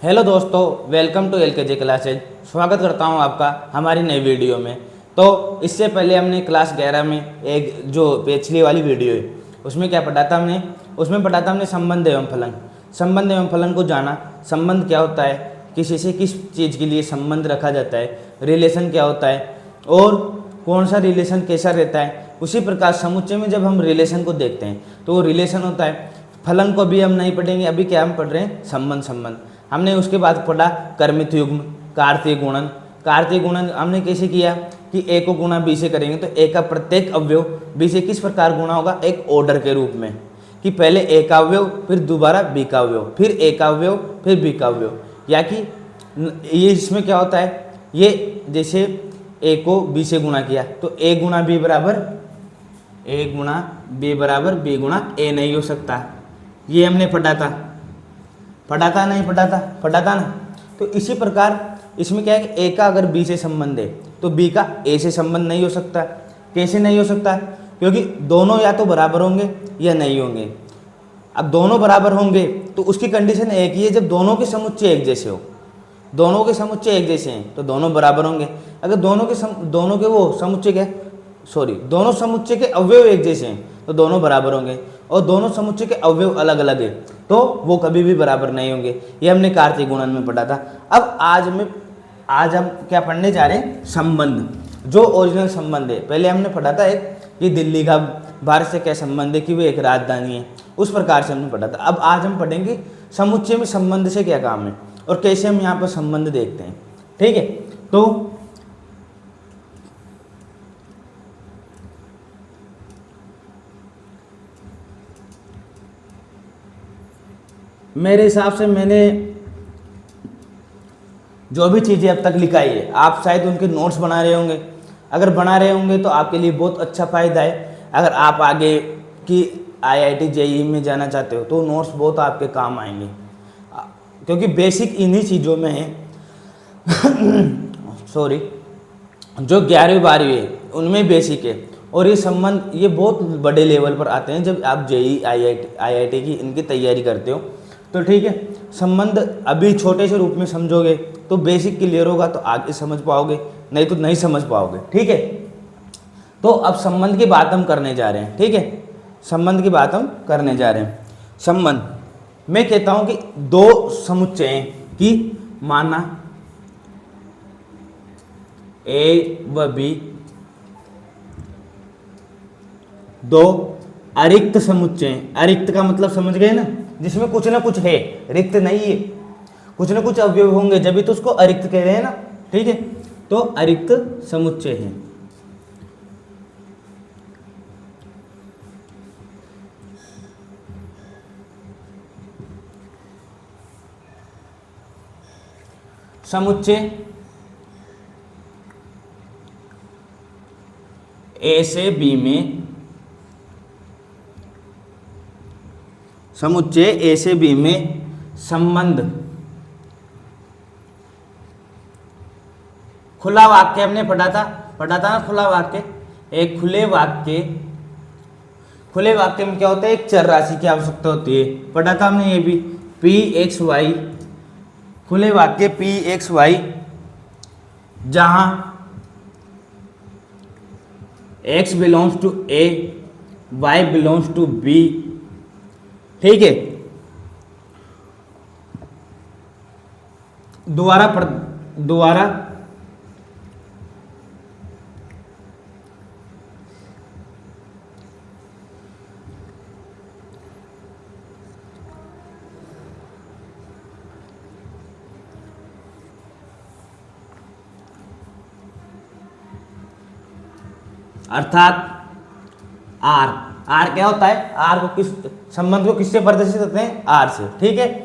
Hello दोस्तों, welcome to LKG classes. स्वागत करता हूं आपका हमारी नई वीडियो में। तो इससे पहले हमने क्लास 11 में एक जो पिछली वाली वीडियो है उसमें क्या पढ़ा था हमने संबंध एवं फलन। संबंध एवं फलन को जाना। संबंध क्या होता है, किसी से किस चीज़ के लिए संबंध रखा जाता है, रिलेशन क्या होता है और कौन सा रिलेशन कैसा रहता है। उसी प्रकार समुच्चय में जब हम रिलेशन को देखते हैं तो वो रिलेशन होता है। फलन को भी हम नहीं पढ़ेंगे, अभी क्या हम पढ़ रहे हैं, संबंध। हमने उसके बाद पढ़ा कर्मित युग्म, कार्तीय गुणन। कार्तीय गुणन हमने कैसे किया कि ए को गुणा बी से करेंगे तो ए का प्रत्येक अवयव बी से किस प्रकार गुणा होगा, एक ऑर्डर के रूप में, कि पहले ए का अवयव फिर दोबारा बी का अवयव फिर ए का अवयव फिर बी का अवयव। या कि ये इसमें क्या होता है, ये जैसे ए को बी से गुणा किया तो ए गुणा बी बराबर बी गुणा ए नहीं हो सकता। ये हमने पढ़ा था ना। तो इसी प्रकार इसमें क्या है कि ए का अगर बी से संबंध है तो बी का ए से संबंध नहीं हो सकता। कैसे नहीं हो सकता, क्योंकि दोनों या तो बराबर होंगे या नहीं होंगे। अब दोनों बराबर होंगे तो उसकी कंडीशन एक ही है, जब दोनों के समुच्चय एक जैसे हो। दोनों के समुच्चय एक जैसे हैं तो दोनों बराबर होंगे। अगर दोनों समुच्चय के अवयव एक जैसे हैं तो दोनों बराबर होंगे, और दोनों समुच्चय के अवयव अलग अलग है तो वो कभी भी बराबर नहीं होंगे। ये हमने कार्तीय गुणन में पढ़ा था। अब आज हम क्या पढ़ने जा रहे हैं, संबंध, जो ओरिजिनल संबंध है। पहले हमने पढ़ा था एक कि दिल्ली का भारत से क्या संबंध है, कि वो एक राजधानी है, उस प्रकार से हमने पढ़ा था। अब आज हम पढ़ेंगे समुच्चय में संबंध से क्या काम है और कैसे हम यहाँ पर संबंध देखते हैं। ठीक है, तो मेरे हिसाब से मैंने जो भी चीज़ें अब तक लिखाई है, आप शायद उनके नोट्स बना रहे होंगे। अगर बना रहे होंगे तो आपके लिए बहुत अच्छा फ़ायदा है। अगर आप आगे की IIT JEE में जाना चाहते हो तो नोट्स बहुत आपके काम आएंगे, क्योंकि बेसिक इन्हीं चीज़ों में है। सॉरी, जो 11वीं 12वीं है उनमें बेसिक है, और ये संबंध ये बहुत बड़े लेवल पर आते हैं जब आप JEE IIT की इनकी तैयारी करते हो। तो ठीक है, संबंध अभी छोटे से रूप में समझोगे तो बेसिक क्लियर होगा तो आगे समझ पाओगे, नहीं तो नहीं समझ पाओगे। ठीक है, तो अब संबंध की बात हम करने जा रहे हैं। ठीक है, संबंध की बात हम करने जा रहे हैं। संबंध मैं कहता हूं कि दो समुच्चय हैं, कि माना ए व बी दो अरिक्त समुच्चय हैं। अरिक्त का मतलब समझ गए ना, जिसमें कुछ ना कुछ है, रिक्त नहीं है, कुछ ना कुछ अवयव होंगे जब भी तो उसको अरिक्त कह रहे हैं ना। ठीक है, तो अरिक्त समुच्चय है। समुच्चय ए से बी में, समुच्चय ए से बी में संबंध, खुला वाक्य हमने पढ़ा था ना। खुला वाक्य, एक खुले वाक्य में क्या होता है, एक चर राशि की आवश्यकता होती है। पढ़ा था हमने ये भी, P(x,y), खुले वाक्य P(x,y) जहां x belongs to A, y belongs to B। ठीक है, दोबारा अर्थात आर क्या होता है, आर को किस संबंध को किससे प्रदर्शित करते हैं, आर से। ठीक है,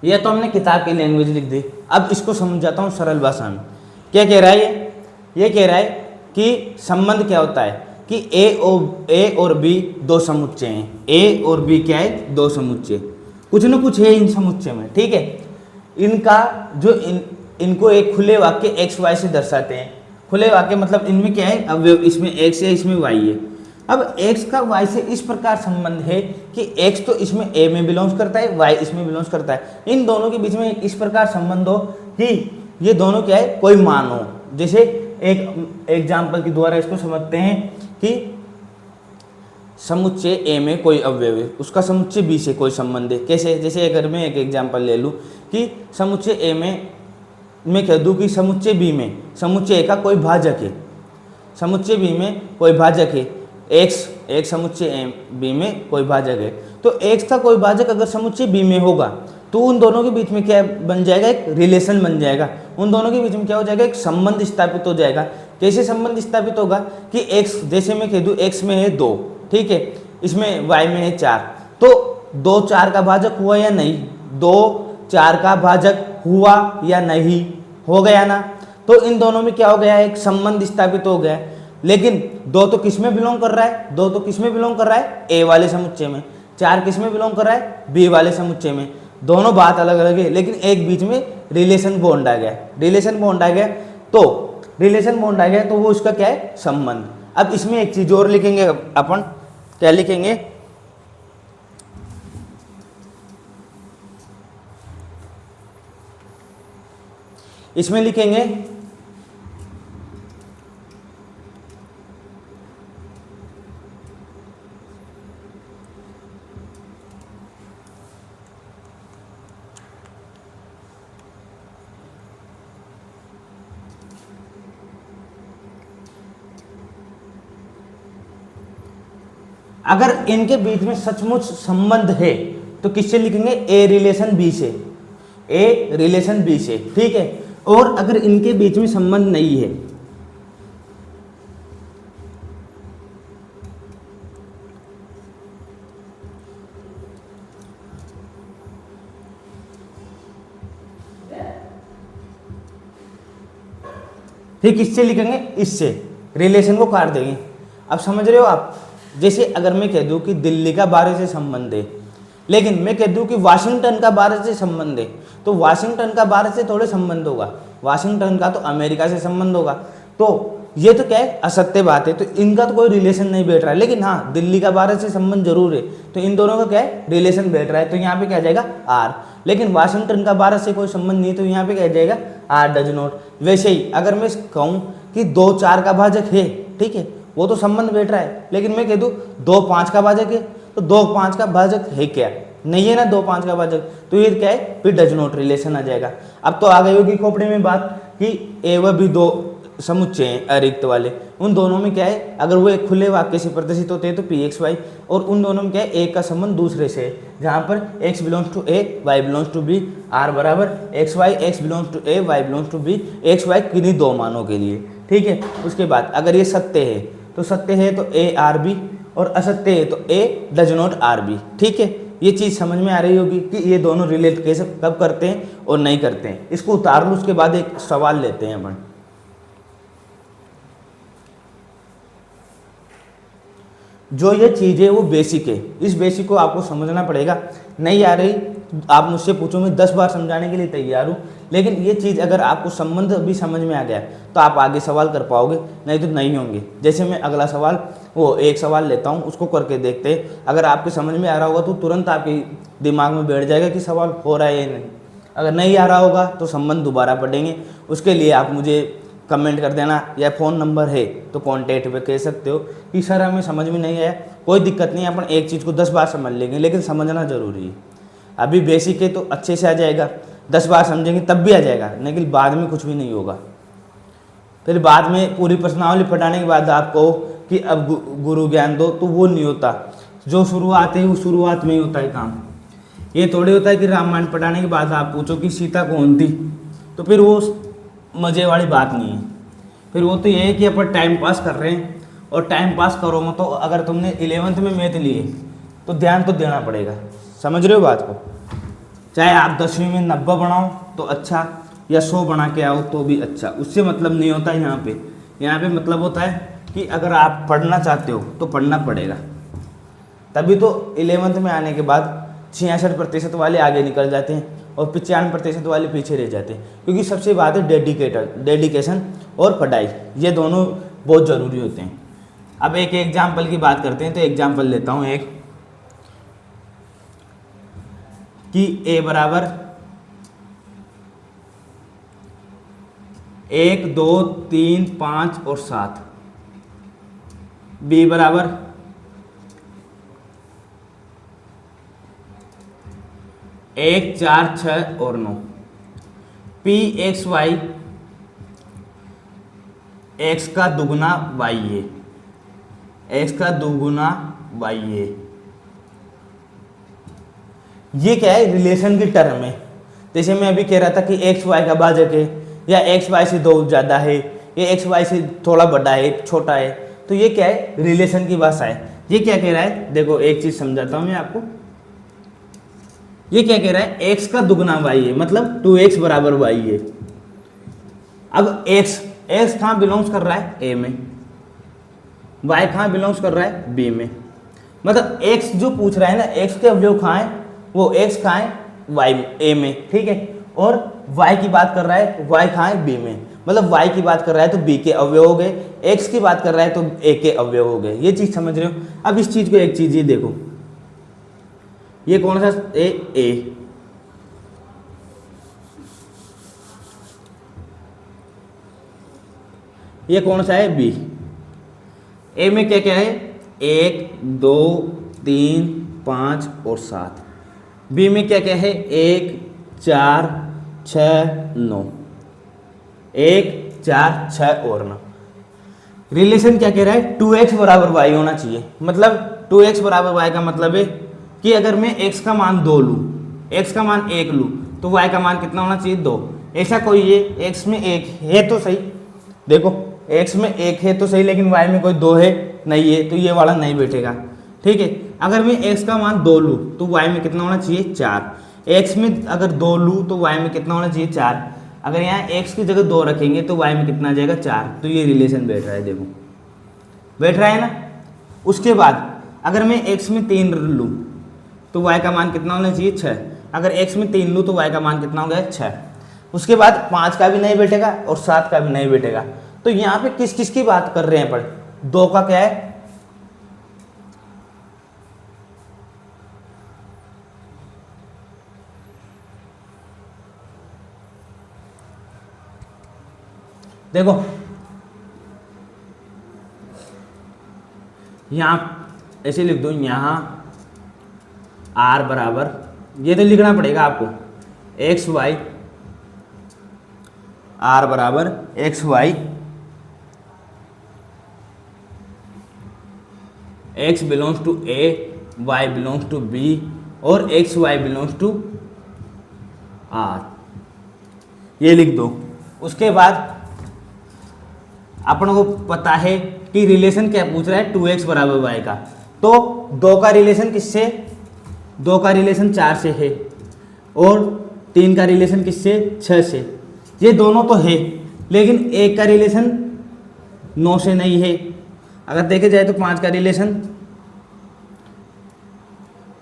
ये तो हमने किताब की लैंग्वेज लिख दी। अब इसको समझाता हूँ सरल भाषा में। क्या कह रहा है ये कह रहा है कि संबंध क्या होता है कि ए और बी दो समुच्चय हैं। ए और बी क्या है? दो समुच्चय, कुछ न कुछ है इन समुच्चय में, ठीक है। इनका जो इनको एक खुले वाक्य एक्स वाई से दर्शाते हैं। खुले वाक्य मतलब इनमें क्या है? अब इसमें एक्स है, इसमें वाई है। अब x का y से इस प्रकार संबंध है कि x तो इसमें a में बिलोंग्स करता है, y इसमें बिलोंग्स करता है। इन दोनों के बीच में एक इस प्रकार संबंध हो कि ये दोनों क्या है? कोई मान हो। जैसे एक एग्जाम्पल के द्वारा इसको समझते हैं कि समुच्चय a में कोई अवयव है, उसका समुच्चय b से कोई संबंध है। कैसे? जैसे अगर मैं एक एग्जाम्पल ले लूँ कि समुच्चय a में मैं कह दूँ कि समुच्चय b में समुच्चय a का कोई भाजक है। समुच्चय b में कोई भाजक है, x एक समुच्चय b में कोई भाजक है। तो x का कोई भाजक अगर समुच्चय b में होगा तो उन दोनों के बीच में क्या बन जाएगा? एक रिलेशन बन जाएगा। उन दोनों के बीच में क्या हो जाएगा? एक संबंध स्थापित हो जाएगा। कैसे संबंध स्थापित होगा कि x, जैसे मैं कह दूँ x में है 2, ठीक है, इसमें y में है 4, तो 2 4 का भाजक हुआ या नहीं? 2 4 का भाजक हुआ या नहीं? हो गया ना। तो इन दोनों में क्या हो गया? एक संबंध स्थापित हो गया। लेकिन 2 तो किस में बिलोंग कर रहा है? 2 तो किस में बिलोंग कर रहा है? ए वाले समुच्चय में। 4 किस में बिलोंग कर रहा है? बी वाले समुच्चय में। दोनों बात अलग अलग है, लेकिन एक बीच में रिलेशन बॉन्ड आ गया। रिलेशन बॉन्ड आ गया तो वो उसका क्या है? संबंध। अब इसमें एक चीज और लिखेंगे अपन। क्या लिखेंगे? इसमें लिखेंगे अगर इनके बीच में सचमुच संबंध है तो किससे लिखेंगे? ए रिलेशन बी से। ए रिलेशन बी से, ठीक है। और अगर इनके बीच में संबंध नहीं है, ठीक, किससे लिखेंगे? इससे। रिलेशन को काट देंगे। अब समझ रहे हो आप? जैसे अगर मैं कह दूं कि दिल्ली का भारत से संबंध है, लेकिन मैं कह दूं कि वाशिंगटन का भारत से संबंध है, तो वाशिंगटन का भारत से थोड़े संबंध होगा, वाशिंगटन का तो अमेरिका से संबंध होगा। तो ये तो क्या है? असत्य बात है। तो इनका तो कोई रिलेशन नहीं बैठ रहा है, लेकिन हाँ दिल्ली का भारत से संबंध जरूर है। तो इन दोनों का क्या है? रिलेशन बैठ रहा है। तो यहाँ पे क्या आ जाएगा? आर। लेकिन वाशिंगटन का भारत से कोई संबंध नहीं, तो यहाँ पे क्या आ जाएगा? R does not. वैसे ही अगर मैं कहूँ कि 2 4 का भाजक है, ठीक है, वो तो संबंध बैठ रहा है। लेकिन मैं कह दूँ 2 5 का भाजक है, तो 2 5 का भाजक है क्या? नहीं है ना 2 5 का भाजक। तो ये क्या है? फिर डज नॉट रिलेशन आ जाएगा। अब तो आ गई होगी खोपड़ी में बात कि ए व बी 2 समुच्चय हैं अरिक्त वाले। उन दोनों में क्या है? अगर वो एक खुले वाक्य से प्रदर्शित होते हैं तो पी एक्स वाई, और उन दोनों में क्या है? एक का संबंध दूसरे से है, जहाँ पर x belongs to A, Y belongs to B, R बराबर x Y, x belongs to A, Y belongs to B, x y किन्हीं 2 मानों के लिए, ठीक है। उसके बाद अगर ये सत्य है तो सत्य है तो ए आर बी, और असत्य है तो ए डज नॉट आर बी, ठीक है। ये चीज़ समझ में आ रही होगी कि ये दोनों रिलेट कैसे कब करते हैं और नहीं करते हैं। इसको उतार लो, उसके बाद एक सवाल लेते हैं अपन। जो ये चीज़ है वो बेसिक है, इस बेसिक को आपको समझना पड़ेगा। नहीं आ रही आप मुझसे पूछो, मैं 10 बार समझाने के लिए तैयार हूँ, लेकिन ये चीज़ अगर आपको संबंध भी समझ में आ गया तो आप आगे सवाल कर पाओगे, नहीं तो नहीं होंगे। जैसे मैं अगला सवाल, वो एक सवाल लेता हूँ, उसको करके देखते हैं। अगर आपके समझ में आ रहा होगा तो तुरंत आपके दिमाग में बैठ जाएगा कि सवाल हो रहा है या नहीं। अगर नहीं आ रहा होगा तो संबंध दोबारा पढ़ेंगे। उसके लिए आप मुझे कमेंट कर देना, या फ़ोन नंबर है तो कॉन्टैक्ट पे कह सकते हो कि सर हमें समझ में नहीं आया। कोई दिक्कत नहीं है, अपन एक चीज़ को 10 बार समझ लेंगे, लेकिन समझना जरूरी है। अभी बेसिक है तो अच्छे से आ जाएगा, 10 बार समझेंगे तब भी आ जाएगा, लेकिन बाद में कुछ भी नहीं होगा। फिर बाद में पूरी प्रश्नावली पढ़ाने के बाद आप कहो कि अब गुरु ज्ञान दो, तो वो नहीं होता। जो शुरुआत है वो शुरुआत में ही होता है काम। ये थोड़ी होता है कि रामायण पढ़ाने के बाद आप पूछो कि सीता कौन थी, तो फिर वो मज़े वाली बात नहीं है। फिर वो तो ये है कि अपन टाइम पास कर रहे हैं, और टाइम पास करो मत। तो अगर तुमने 11th में मैथ लिए तो ध्यान तो देना पड़ेगा। समझ रहे हो बात को? चाहे आप 10वीं में 90 बनाओ तो अच्छा, या 100 बना के आओ तो भी अच्छा, उससे मतलब नहीं होता है। यहाँ पे मतलब होता है कि अगर आप पढ़ना चाहते हो तो पढ़ना पड़ेगा, तभी तो 11th में आने के बाद 66% वाले आगे निकल जाते हैं और 95% वाले पीछे रह जाते हैं, क्योंकि सबसे बात है डेडिकेशन और पढ़ाई, ये दोनों बहुत ज़रूरी होते हैं। अब एक एग्जाम्पल की बात करते हैं, तो एग्जाम्पल लेता हूँ एक, कि a बराबर 1 2 3 5 और 7, b बराबर 1 4 6 और 9, p एक्स वाई x का दुगुना y है, x का दुगुना y है। ये क्या है, रिलेशन की टर्म है। जैसे मैं अभी कह रहा था कि एक्स वाई का भाजक है, या एक्स वाई से 2 ज़्यादा है, या एक्स वाई से थोड़ा बड़ा है छोटा है, तो ये क्या है, रिलेशन की भाषा है। ये क्या कह रहा है, देखो एक चीज़ समझाता हूँ मैं आपको। ये क्या कह रहा है, एक्स का दुगुना वाई है, मतलब 2x बराबर वाई है। अब एक्स कहाँ बिलोंग्स कर रहा है, ए में, वाई कहाँ बिलोंग्स कर रहा है, बी में। मतलब एक्स जो पूछ रहा है ना, एक्स के अवयव कहाँ है, वो एक्स कहाँ है, वाई ए में, ठीक है। और वाई की बात कर रहा है, वाई कहाँ है, बी में। मतलब वाई की बात कर रहा है तो बी के अवयव हो गए, एक्स की बात कर रहा है तो ए के अवयव हो गए। ये चीज़ समझ रहे हो। अब इस चीज़ को एक चीज़ ये देखो, ये कौन सा ए, ये कौन सा है, बी। ए में क्या क्या है, 1 2 3 5 और 7। बी में क्या क्या है, 1 4 6 9, 1 4 6 और 9। रिलेशन क्या कह रहा है, 2x बराबर y होना चाहिए। मतलब 2x बराबर y का मतलब है कि अगर मैं x का मान 2 लूँ, x का मान 1 लूँ, तो y का मान कितना होना चाहिए, 2। ऐसा कोई है, x में 1 है तो सही, देखो x में 1 है तो सही, लेकिन y में कोई 2 है नहीं है, तो ये वाला नहीं बैठेगा, ठीक है। अगर मैं x का मान 2 लूँ तो y में कितना होना चाहिए, 4। x में अगर 2 लूँ तो y में कितना होना चाहिए, 4। अगर यहाँ x की जगह 2 रखेंगे तो y में कितना आ जाएगा, 4। तो ये रिलेशन बैठ रहा है, देखो बैठ रहा है ना। उसके बाद अगर मैं x में 3 लूँ तो y का मान कितना होना चाहिए, 6। अगर x में 3 लूँ तो y का मान कितना हो गया, 6। उसके बाद 5 का भी नहीं बैठेगा और 7 का भी नहीं बैठेगा। तो यहाँ पे किस किस की बात कर रहे हैं पर, 2 का क्या है, देखो यहाँ ऐसे लिख दो, यहाँ r बराबर, ये तो लिखना पड़ेगा आपको, एक्स वाई, r बराबर x Y, x belongs to a, y belongs to b और X Y belongs to r, ये लिख दो। उसके बाद अपन को पता है कि रिलेशन क्या पूछ रहा है, 2x बराबर y का, तो 2 का रिलेशन किससे, 2 का रिलेशन 4 से है और 3 का रिलेशन किससे, 6 से। ये दोनों तो है, लेकिन 1 का रिलेशन 9 से नहीं है। अगर देखे जाए तो 5 का रिलेशन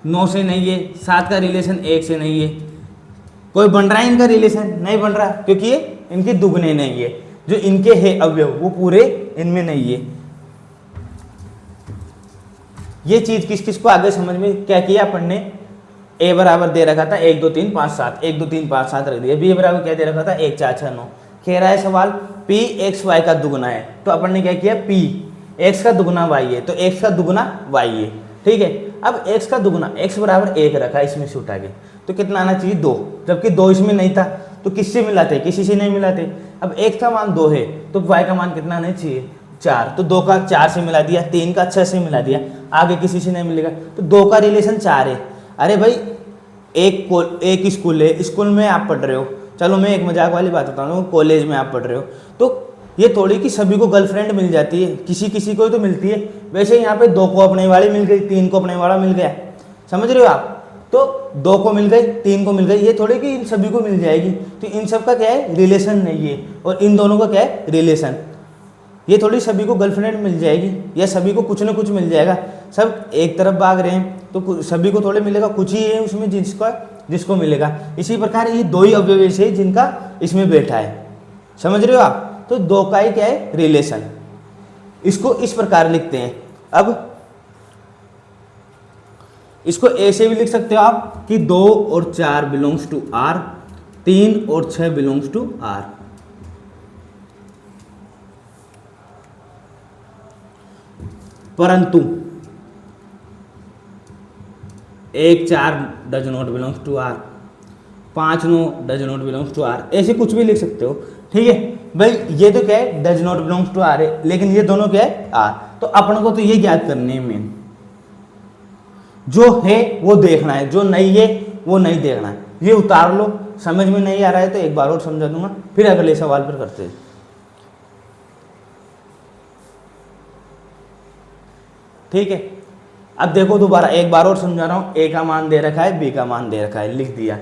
9 से नहीं है, 7 का रिलेशन 1 से नहीं है। कोई बन रहा है इनका रिलेशन, नहीं बन रहा, क्योंकि ये इनके दुगने नहीं है। जो इनके है अवयव वो पूरे इनमें नहीं है। ये चीज किस किस को आगे समझ में क्या किया अपन ने, a बराबर दे रखा था 1 2 3 5 7, 1 2 3 5 7 रख दिया। b बराबर क्या दे रखा था, 1 4 6 9। कह रहा है सवाल p x y का दुगुना है, तो अपन ने क्या किया, p x का दुगुना y है तो x का दुगुना y है, ठीक है। अब x का दुगुना, x बराबर 1 रखा, इसमें से उठा के, तो कितना आना चाहिए, 2, जबकि 2 इसमें नहीं था, तो किससे मिलाते, किसी से नहीं मिलाते। अब x का मान 2 है तो y का मान कितना आना चाहिए, 4, तो 2 का 4 से मिला दिया, 3 का 6 से मिला दिया, आगे किसी से नहीं मिलेगा, तो 2 का रिलेशन 4 है। अरे भाई एक स्कूल है, स्कूल में आप पढ़ रहे हो, चलो मैं एक मजाक वाली बात बताता हूँ, कॉलेज में आप पढ़ रहे हो, तो ये थोड़ी कि सभी को गर्लफ्रेंड मिल जाती है, किसी किसी को तो मिलती है। वैसे यहाँ पे 2 को अपने वाली मिल गई, 3 को अपने वाला मिल गया, समझ रहे हो आप। तो 2 को मिल गई, 3 को मिल गई, ये थोड़े कि इन सभी को मिल जाएगी। तो इन सब का क्या है, रिलेशन नहीं है। और इन दोनों का क्या है, रिलेशन। ये थोड़ी सभी को गर्लफ्रेंड मिल जाएगी या सभी को कुछ ना कुछ मिल जाएगा। सब एक तरफ भाग रहे हैं तो सभी को थोड़े मिलेगा, कुछ ही है उसमें जिसको मिलेगा। इसी प्रकार ये 2 ही अवयव है जिनका इसमें बैठा है, समझ रहे हो आप। तो 2 का ही क्या है, रिलेशन। इसको इस प्रकार लिखते हैं। अब इसको ऐसे भी लिख सकते हो आप कि 2 और 4 बिलोंग्स टू आर, 3 और 6 बिलोंग्स टू आर। परंतु 1 4 does not belongs to R, 5 9 does not belongs to R, ऐसे कुछ भी लिख सकते हो। ठीक है भाई, ये तो क्या है, does not belongs to R है, लेकिन ये दोनों क्या है, आर। तो अपन को तो ये ज्ञात करने है मेन, जो है वो देखना है, जो नहीं है वो नहीं देखना है। ये उतार लो, समझ में नहीं आ रहा है तो एक बार और समझा दूंगा, फिर अगले सवाल पर करते हैं। ठीक है, अब देखो दोबारा एक बार और समझा रहा हूं। ए का मान दे रखा है, बी का मान दे रखा है, लिख दिया।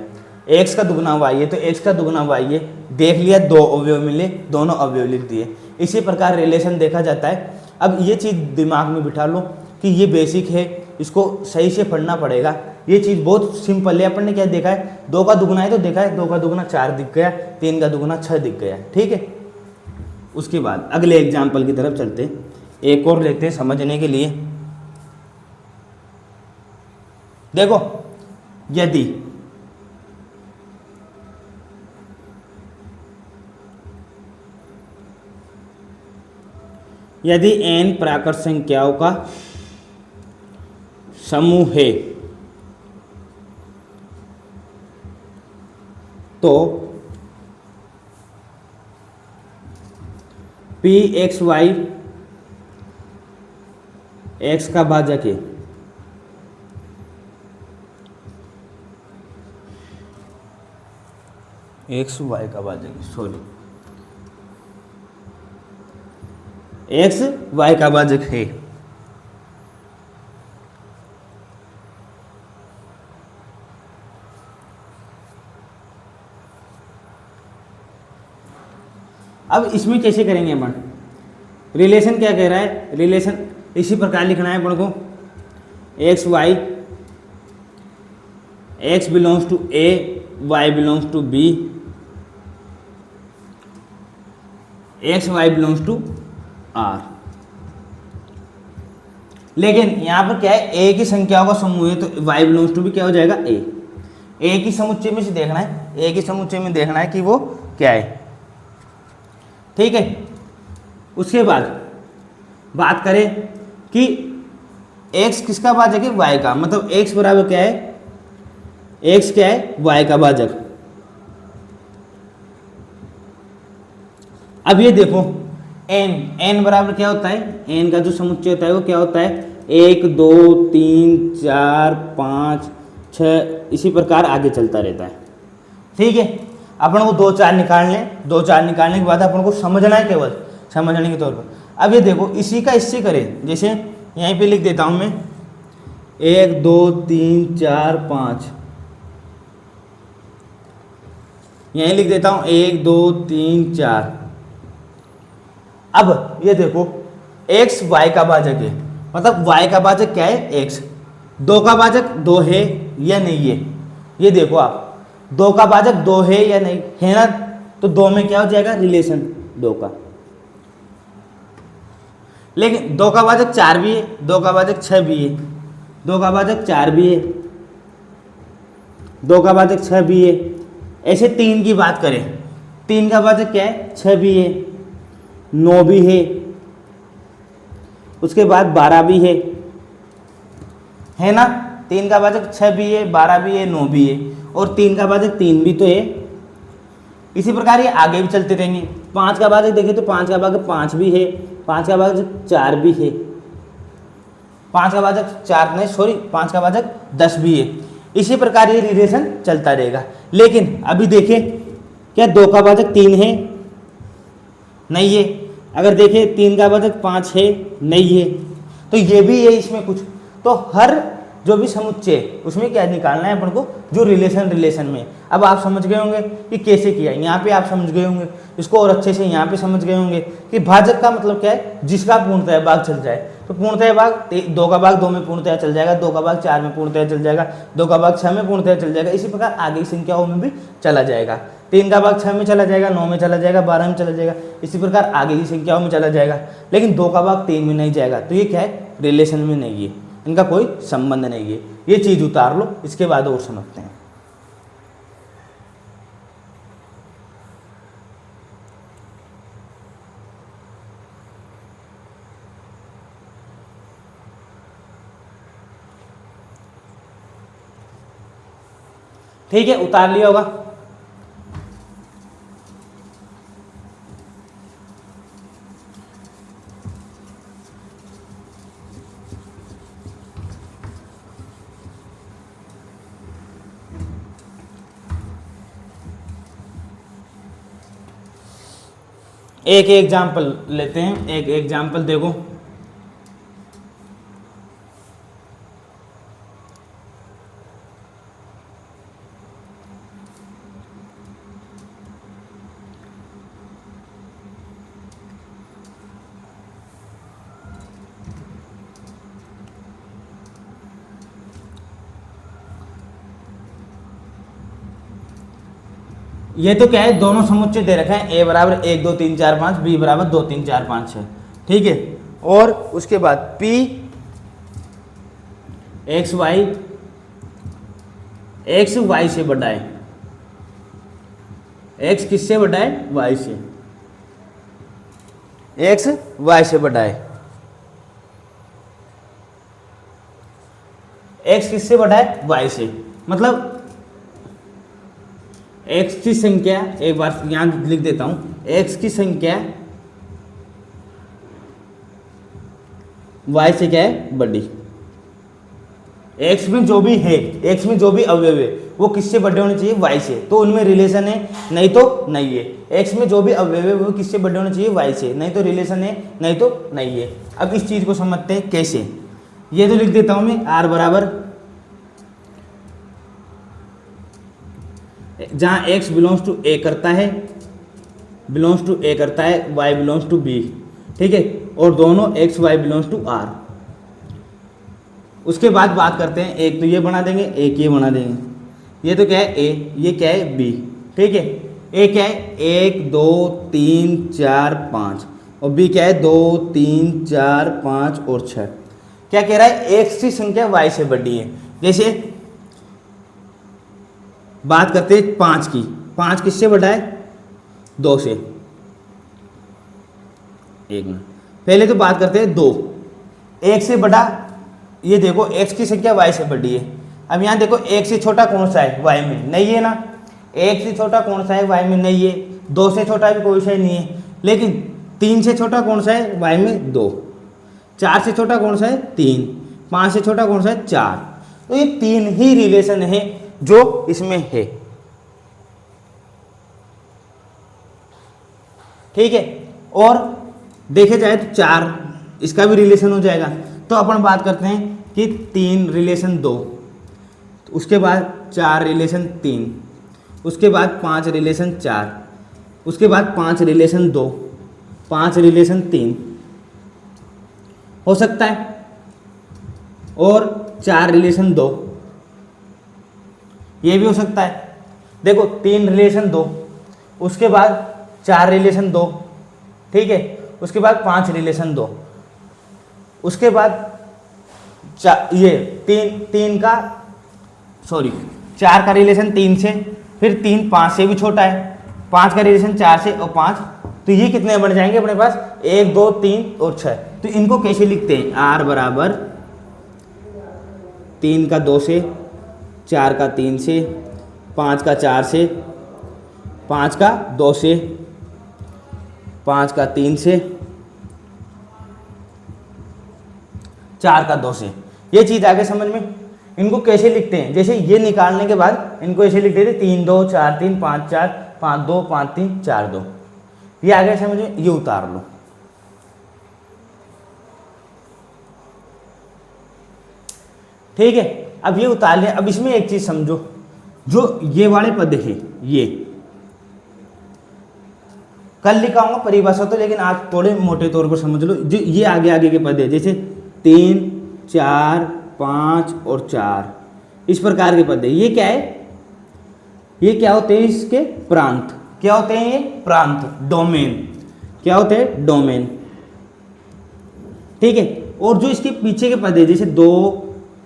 एक्स का दुगना वाई है तो एक्स का दुगना वाई है, देख लिया, 2 अवयव मिले, दोनों अवयव लिख दिए। इसी प्रकार रिलेशन देखा जाता है। अब ये चीज़ दिमाग में बिठा लो कि ये बेसिक है, इसको सही से पढ़ना पड़ेगा। ये चीज़ बहुत सिंपल है। अपन ने क्या देखा है, 2 का दुगना है तो देखा है 2 का दुगना 4 दिख गया, 3 का दुगना 6 दिख गया। ठीक है, उसके बाद अगले एग्जाम्पल की तरफ चलते हैं, एक और लेते हैं समझने के लिए। देखो, यदि n प्राकृत संख्याओं का समूह है तो pxy x का भाजक है, एक्स वाई का भाजक, सॉरी एक्स वाई का भाजक है। अब इसमें कैसे करेंगे अपन, रिलेशन क्या कह रहा है, रिलेशन इसी प्रकार लिखना है अपन को, X Y, x belongs to A, Y belongs to B, x Y belongs to R. लेकिन यहां पर क्या है, ए की संख्याओं का समूह है तो y बिलोंग्स टू भी क्या हो जाएगा, ए की समुच्चय में से देखना है, ए की समुच्चय में देखना है कि वो क्या है। ठीक है, उसके बाद बात करें कि x किसका भाजक है, y का, मतलब x बराबर क्या है, x क्या है, y का भाजक। अब ये देखो n बराबर क्या होता है, n का जो समुच्चय होता है वो क्या होता है, 1 2 3 4 5 6, इसी प्रकार आगे चलता रहता है। ठीक है, अपन को 2 4 निकाल लें, 2 4 निकालने के बाद अपन को समझना है, केवल समझने के तौर पर। अब ये देखो, इसी का इससे करें, जैसे यहीं पे लिख देता हूं मैं 1 2 3 4 5, यहीं लिख देता हूं 1 2 3 4। अब ये देखो, x y का भाजक है, मतलब y का भाजक क्या है, x। 2 का भाजक 2 है या नहीं है, ये देखो आप, 2 का भाजक 2 है या नहीं है ना, तो 2 में क्या हो जाएगा, रिलेशन 2 का। लेकिन 2 का भाजक 4 भी है, 2 का भाजक 6 भी है, 2 का भाजक 4 भी है, 2 का भाजक 6 भी है। ऐसे 3 की बात करें, 3 का भाजक क्या है, 6 भी है, 9 भी है, उसके बाद 12 भी है ना। 3 का भाजक 6 भी है, 12 भी है, 9 भी है, और 3 का भाजक 3 भी तो है। इसी प्रकार ये आगे भी चलते रहेंगे। 5 का भाजक देखें तो 5 का भाजक 5 भी है, 5 का भाजक 4 भी है, 5 का भाजक 4 नहीं, सॉरी 5 का भाजक 10 भी है। इसी प्रकार ये रिलेशन चलता रहेगा। लेकिन अभी देखें, क्या 2 का भाजक 3 है, नहीं है। अगर देखें 3 का भाजक 5 है, नहीं है। तो ये भी है इसमें कुछ। तो हर जो भी समुच्चय है उसमें क्या निकालना है अपन को, जो रिलेशन में। अब आप समझ गए होंगे कि कैसे किया, यहाँ पे आप समझ गए होंगे, इसको और अच्छे से यहाँ पे समझ गए होंगे कि भाजक का मतलब क्या है, जिसका पूर्णतः भाग चल जाए। तो पूर्णतः भाग 2 का भाग 2 में पूर्णतः चल जाएगा, 2 का भाग 4 में पूर्णतः चल जाएगा, 2 का भाग 6 में पूर्णतः चल जाएगा। इसी प्रकार आगे की संख्याओं में भी चला जाएगा। 3 का भाग 6 में चला जाएगा, 9 में चला जाएगा, 12 में चला जाएगा। इसी प्रकार आगे की संख्याओं में चला जाएगा। लेकिन 2 का भाग 3 में नहीं जाएगा, तो ये क्या है, रिलेशन में नहीं है, इनका कोई संबंध नहीं है। ये चीज उतार लो, इसके बाद और समझते हैं। ठीक है, उतार लिया होगा। एक एग्जाम्पल लेते हैं, एक एग्जाम्पल देखो। ये तो क्या है, दोनों समुच्चय दे रखे हैं, ए बराबर 1 2 3 4 5, बी बराबर 2 3 4 5 6। ठीक है, और उसके बाद पी एक्स वाई से बड़ा है। एक्स किससे बड़ा है, वाई से। एक्स वाई से बड़ा है। एक्स किससे बड़ा है, वाई से। मतलब x की संख्या, एक बार यहां लिख देता हूं, x की संख्या y से क्या है, बड़ी। x में जो भी है, x में जो भी अवयव है वो किससे बड़े होने चाहिए, y से। तो उनमें रिलेशन है, नहीं तो नहीं है। x में जो भी अवयव है वो किससे बड़े होने चाहिए, y से, नहीं तो रिलेशन है, नहीं तो नहीं है। अब इस चीज को समझते हैं कैसे। ये तो लिख देता हूं मैं, r बराबर जहां x बिलोंग्स टू a करता है, y बिलोंग्स टू b। ठीक है, और दोनों x y belongs to r। उसके बाद बात करते हैं, एक तो ये बना देंगे, एक ये बना देंगे। ये तो क्या है a, ये क्या है b। ठीक है, a क्या है 1 2 3 4 5, और b क्या है 2 3 4 5 और 6। क्या कह रहा है, x की संख्या y से बड़ी है। जैसे बात करते हैं 5 की, 5 किससे बड़ा है, 2 से। एक मिनट, पहले तो बात करते हैं 2, 1 से बड़ा। ये देखो x की संख्या y से बड़ी है। अब यहाँ देखो 1 से छोटा कौन सा है, y में नहीं है ना। 1 से छोटा कौन सा है, y में नहीं है। 2 से छोटा भी कोई सा नहीं है। लेकिन 3 से छोटा कौन सा है, y में 2। 4 से छोटा कौन सा है, 3। 5 से छोटा कौन सा है, 4। तो ये 3 ही रिलेशन है जो इसमें है। ठीक है, और देखे जाए तो 4 इसका भी रिलेशन हो जाएगा। तो अपन बात करते हैं कि 3 रिलेशन 2, उसके बाद 4 रिलेशन 3, उसके बाद 5 रिलेशन 4, उसके बाद 5 रिलेशन 2, 5 रिलेशन 3 हो सकता है, और 4 रिलेशन 2 ये भी हो सकता है। देखो 3 रिलेशन 2, उसके बाद 4 रिलेशन 2, ठीक है, उसके बाद 5 रिलेशन 2, उसके बाद ये 4 का रिलेशन 3 से, फिर 3 5 से भी छोटा है, 5 का रिलेशन 4 से, और 5। तो ये कितने बन जाएंगे अपने पास, 1 2 3 और 6। तो इनको कैसे लिखते हैं, r बराबर 3 का 2 से, 4 का 3 से, 5 का 4 से, 5 का 2 से, 5 का 3 से, 4 का 2 से। ये चीज़ आगे समझ में। इनको कैसे लिखते हैं, जैसे ये निकालने के बाद इनको ऐसे लिखते थे 3 2 4 3 5 4 5 2 5 3 4 2। ये आगे समझ में, ये उतार लो। ठीक है, अब ये उतार लें। अब इसमें एक चीज समझो, जो ये वाले पद है, ये कल लिखा हूँ परिभाषा तो, लेकिन आज थोड़े मोटे तौर पर समझ लो। जो ये आगे आगे के पद है, जैसे 3, 4, 5 और 4, इस प्रकार के पद है। ये क्या है, ये क्या होते हैं, इसके प्रांत। क्या होते हैं ये प्रांत, डोमेन। क्या होते हैं, डोमेन। ठीक है, और जो इसके पीछे के पद है, जैसे 2,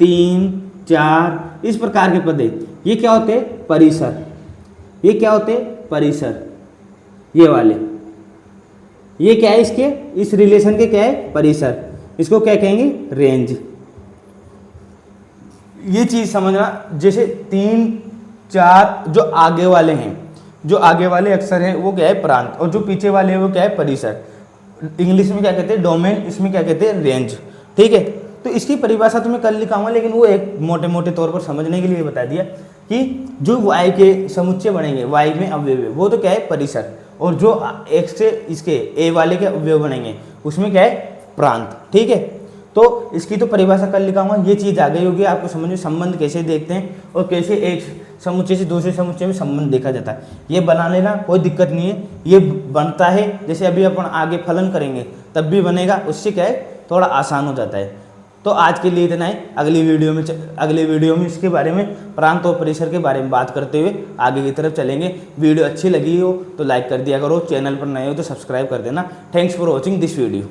3, 4, इस प्रकार के पद है, ये क्या होते हैं, परिसर। ये क्या होते हैं, परिसर। ये वाले, ये क्या है, इसके इस रिलेशन के क्या है, परिसर। इसको क्या कहेंगे, रेंज। ये चीज समझना, जैसे 3, 4 जो आगे वाले हैं, जो आगे वाले अक्षर हैं वो क्या है, प्रांत, और जो पीछे वाले हैं वो क्या है, परिसर। इंग्लिश में क्या कहते हैं, डोमेन, इसमें क्या कहते हैं, रेंज। ठीक है, तो इसकी परिभाषा तो मैं कल लिखाऊंगा, लेकिन वो एक मोटे मोटे तौर पर समझने के लिए बता दिया कि जो वाई के समुच्चय बनेंगे, वाई में अवयव, वो तो क्या है, परिसर, और जो एक से इसके ए वाले के अवयव बनेंगे उसमें क्या है, प्रांत। ठीक है, तो इसकी तो परिभाषा कल लिखाऊंगा। ये चीज़ आ गई होगी आपको समझ में, संबंध कैसे देखते हैं और कैसे एक समुच्चय से दूसरे समुच्चय में संबंध देखा जाता है, ये बना लेना, कोई दिक्कत नहीं है। ये बनता है, जैसे अभी अपन आगे फलन करेंगे तब भी बनेगा, उससे क्या है, थोड़ा आसान हो जाता है। तो आज के लिए इतना ही। अगली वीडियो में इसके बारे में, प्रांत और परिसर के बारे में बात करते हुए आगे की तरफ चलेंगे। वीडियो अच्छी लगी हो तो लाइक कर दिया करो, चैनल पर नए हो तो सब्सक्राइब कर देना। Thanks for watching this video.